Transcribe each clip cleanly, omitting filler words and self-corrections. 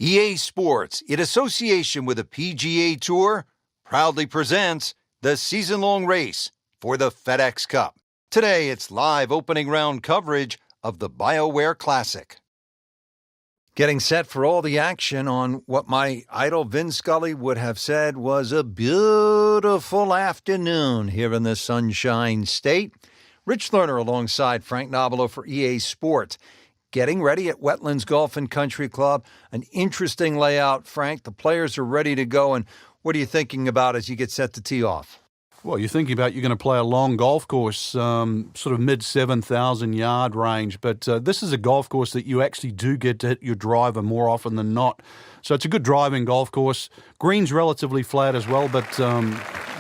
EA Sports, in association with the PGA Tour, proudly presents the season-long race for the FedEx Cup. Today, it's live opening round coverage of the BioWare Classic. Getting set for all the action on what my idol Vin Scully would have said was a beautiful afternoon here in the Sunshine State. Rich Lerner alongside Frank Nobilo for EA Sports. Getting ready at Wetlands Golf and Country Club. An interesting layout, Frank. The players are ready to go. And what are you thinking about as you get set to tee off? Well, you're thinking about you're going to play a long golf course, sort of mid-7,000 yard range. But this is a golf course that you actually do get to hit your driver more often than not. So it's a good driving golf course. Green's relatively flat as well, but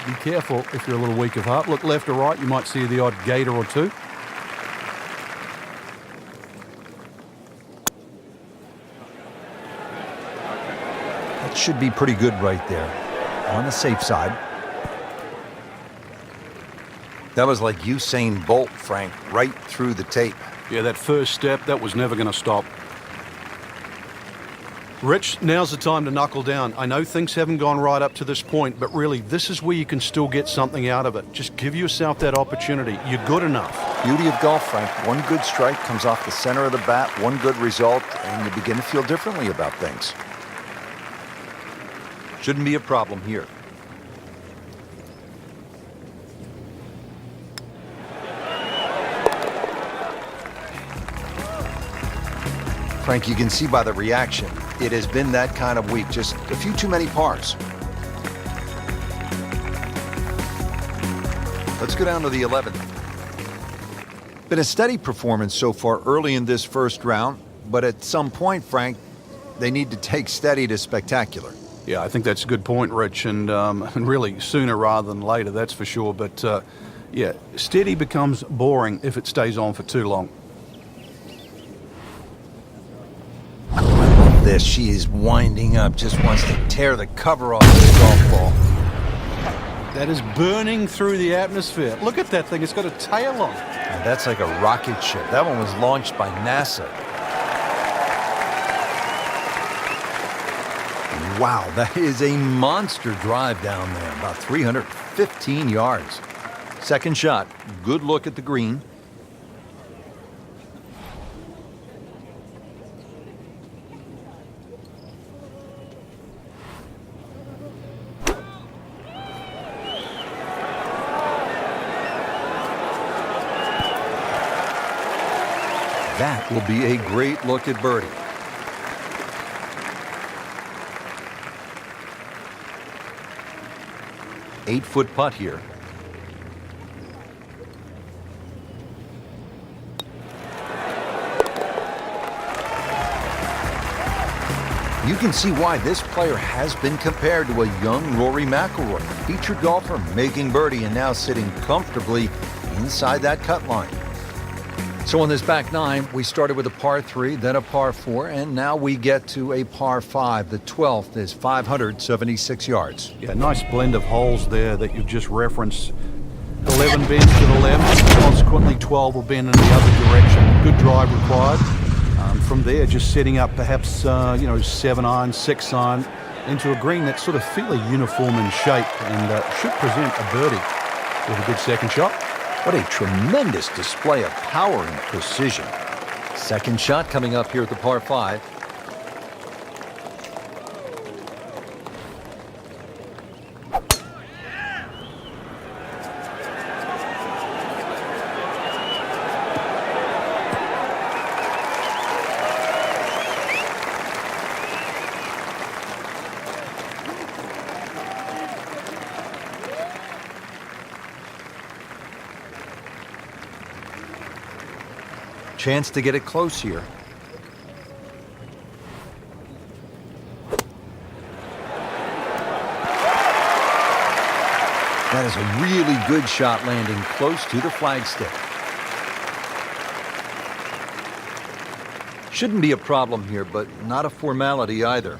be careful if you're a little weak of heart. Look left or right, you might see the odd gator or two. That should be pretty good right there. On the safe side. That was like Usain Bolt, Frank, right through the tape. Yeah, that first step, that was never going to stop. Rich, now's the time to knuckle down. I know things haven't gone right up to this point, but really, this is where you can still get something out of it. Just give yourself that opportunity. You're good enough. Beauty of golf, Frank. One good strike comes off the center of the bat, one good result, and you begin to feel differently about things. Shouldn't be a problem here. Frank, you can see by the reaction, it has been that kind of week. Just a few too many pars. Let's go down to the 11th. Been a steady performance so far early in this first round, but at some point, Frank, they need to take steady to spectacular. Yeah, I think that's a good point, Rich, and really sooner rather than later, that's for sure. But, yeah, steady becomes boring if it stays on for too long. This, she is winding up, just wants to tear the cover off this golf ball. That is burning through the atmosphere. Look at that thing, it's got a tail on it. And that's like a rocket ship. That one was launched by NASA. Wow, that is a monster drive down there, about 315 yards. Second shot, good look at the green. That will be a great look at birdie. Eight-foot putt here. You can see why this player has been compared to a young Rory McIlroy, featured golfer making birdie and now sitting comfortably inside that cut line. So on this back nine, we started with a par 3, then a par 4, and now we get to a par 5. The 12th is 576 yards. Yeah, nice blend of holes there that you've just referenced. 11 bends to the left, consequently 12 will bend in the other direction. Good drive required. From there, just setting up perhaps, 7 iron, 6 iron into a green that's sort of fairly uniform in shape and should present a birdie with a good second shot. What a tremendous display of power and precision. Second shot coming up here at the par 5. Chance to get it close here. That is a really good shot landing close to the flagstick. Shouldn't be a problem here, but not a formality either.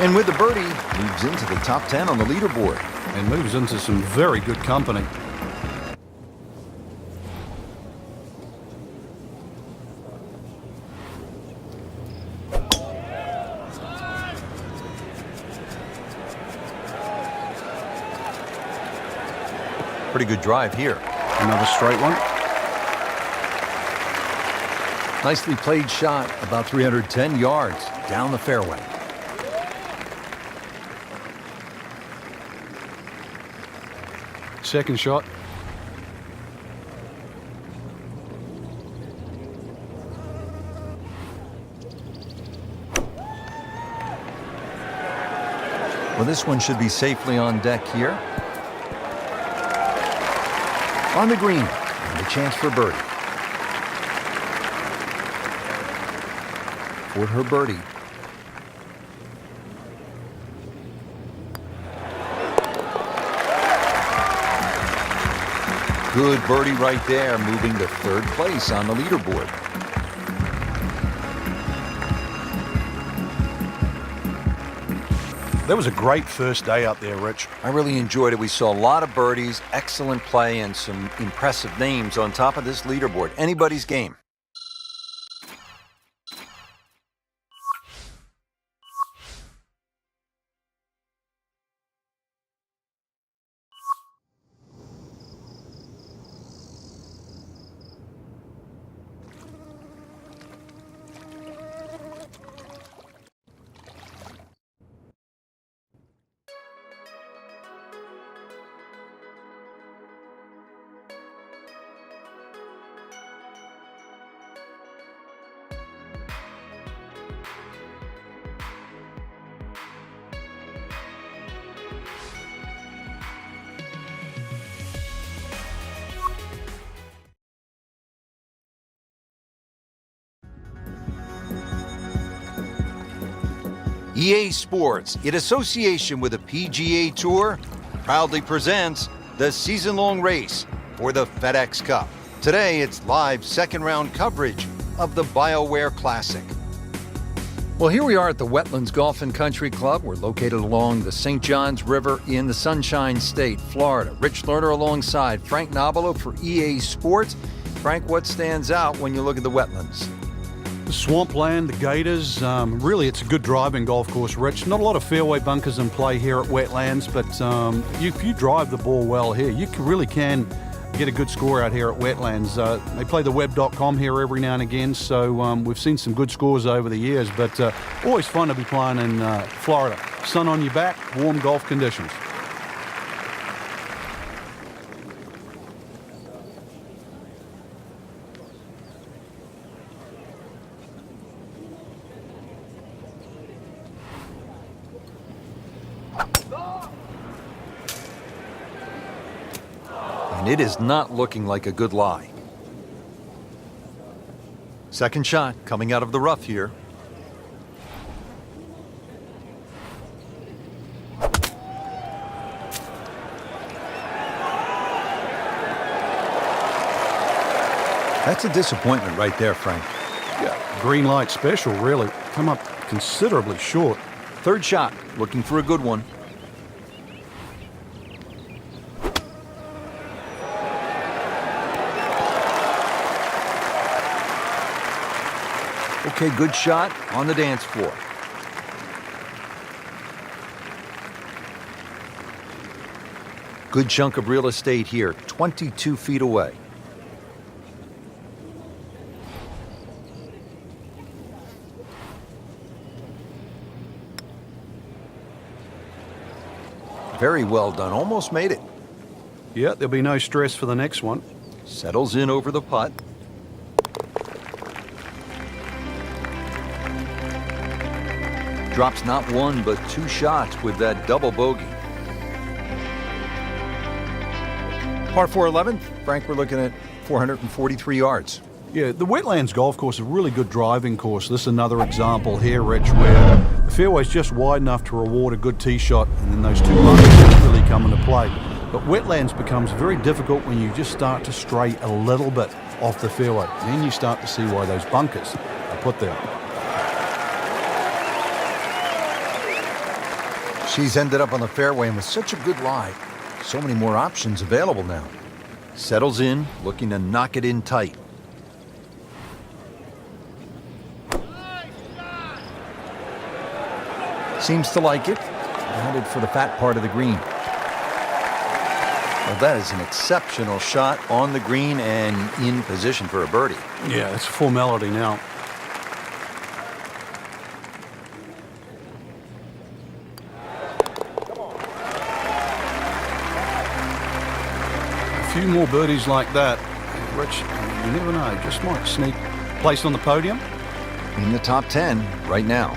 And with the birdie, moves into the top 10 on the leaderboard. And moves into some very good company. Pretty good drive here. Another straight one. Nicely played shot, about 310 yards down the fairway. Second shot. Well, this one should be safely on deck here. On the green, and a chance for birdie. For her birdie. Good birdie right there, moving to third place on the leaderboard. That was a great first day out there, Rich. I really enjoyed it. We saw a lot of birdies, excellent play, and some impressive names on top of this leaderboard. Anybody's game. EA Sports, in association with the PGA Tour, proudly presents the season-long race for the FedEx Cup. Today, it's live second-round coverage of the BioWare Classic. Well, here we are at the Wetlands Golf and Country Club. We're located along the St. Johns River in the Sunshine State, Florida. Rich Lerner alongside Frank Nobilo for EA Sports. Frank, what stands out when you look at the wetlands? The swampland, the gators, really it's a good driving golf course, Rich. Not a lot of fairway bunkers in play here at Wetlands, but if you drive the ball well here, you really can get a good score out here at Wetlands. They play the web.com here every now and again, so we've seen some good scores over the years, but always fun to be playing in Florida. Sun on your back, warm golf conditions. And it is not looking like a good lie. Second shot coming out of the rough here. That's a disappointment right there, Frank. Yeah, green light special, really. Come up considerably short. Third shot, looking for a good one. Okay, good shot on the dance floor. Good chunk of real estate here, 22 feet away. Very well done, almost made it. Yeah, there'll be no stress for the next one. Settles in over the putt. Drops not one, but two shots with that double bogey. Par 4 11th, Frank, we're looking at 443 yards. Yeah, the Wetlands golf course is a really good driving course. This is another example here, Rich, where the fairway's just wide enough to reward a good tee shot, and then those two bunkers really come into play. But Wetlands becomes very difficult when you just start to stray a little bit off the fairway. Then you start to see why those bunkers are put there. She's ended up on the fairway, and with such a good lie, so many more options available now. Settles in, looking to knock it in tight. Seems to like it. Headed for the fat part of the green. Well, that is an exceptional shot on the green and in position for a birdie. Yeah, it's a formality now. A few more birdies like that, Rich, you never know, just might sneak place on the podium. In the top 10 right now.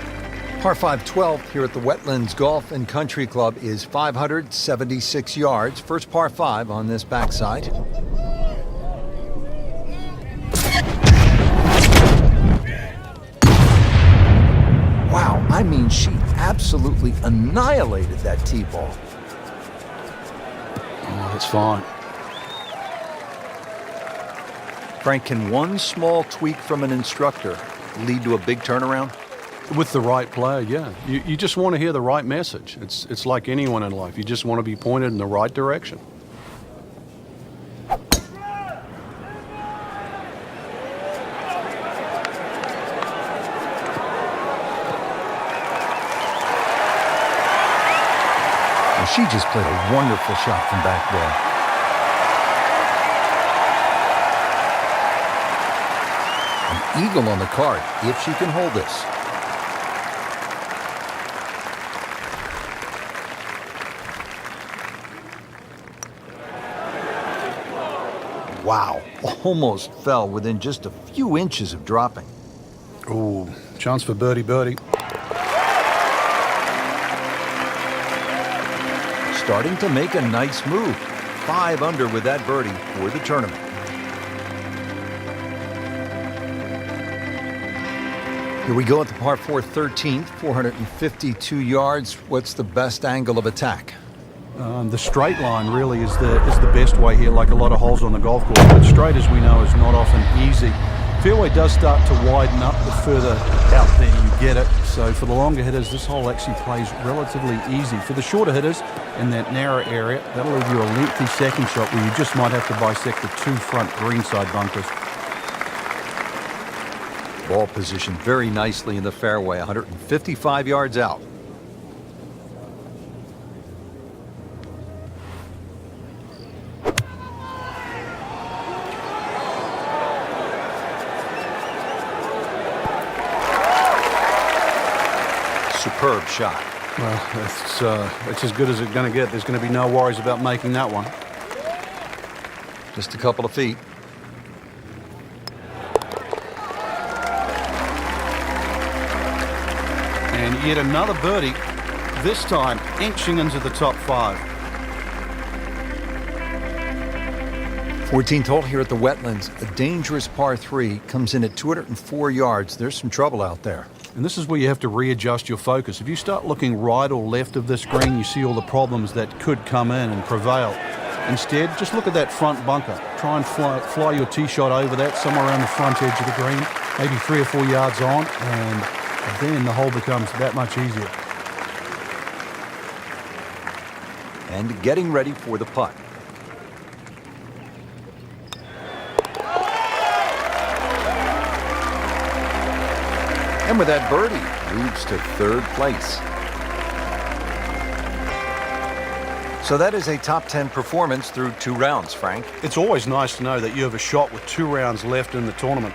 Par 5 12 here at the Wetlands Golf and Country Club is 576 yards. First par 5 on this backside. Wow, I mean, she absolutely annihilated that tee ball. Oh, that's fine. Frank, can one small tweak from an instructor lead to a big turnaround? With the right player, yeah. You just want to hear the right message. It's like anyone in life. You just want to be pointed in the right direction. Well, she just played a wonderful shot from back there. An eagle on the card if she can hold this. Wow, almost fell within just a few inches of dropping. Ooh, chance for birdie. Starting to make a nice move. 5 under with that birdie for the tournament. Here we go at the par 4 13th, 452 yards. What's the best angle of attack? The straight line really is the best way here, like a lot of holes on the golf course. But straight, as we know, is not often easy. Fairway does start to widen up the further out there you get it. So for the longer hitters, this hole actually plays relatively easy. For the shorter hitters in that narrow area, that'll leave you a lengthy second shot where you just might have to bisect the 2 front greenside bunkers. Ball positioned very nicely in the fairway, 155 yards out. Superb shot. Well, it's as good as it's going to get. There's going to be no worries about making that one. Just a couple of feet. And yet another birdie, this time inching into the top 5. 14th hole here at the Wetlands. A dangerous par 3 comes in at 204 yards. There's some trouble out there. And this is where you have to readjust your focus. If you start looking right or left of this green, you see all the problems that could come in and prevail. Instead, just look at that front bunker. Try and fly your tee shot over that, somewhere around the front edge of the green, maybe 3 or 4 yards on, and then the hole becomes that much easier. And getting ready for the putt. And with that birdie, moves to 3rd place. So that is a top 10 performance through 2 rounds, Frank. It's always nice to know that you have a shot with 2 rounds left in the tournament.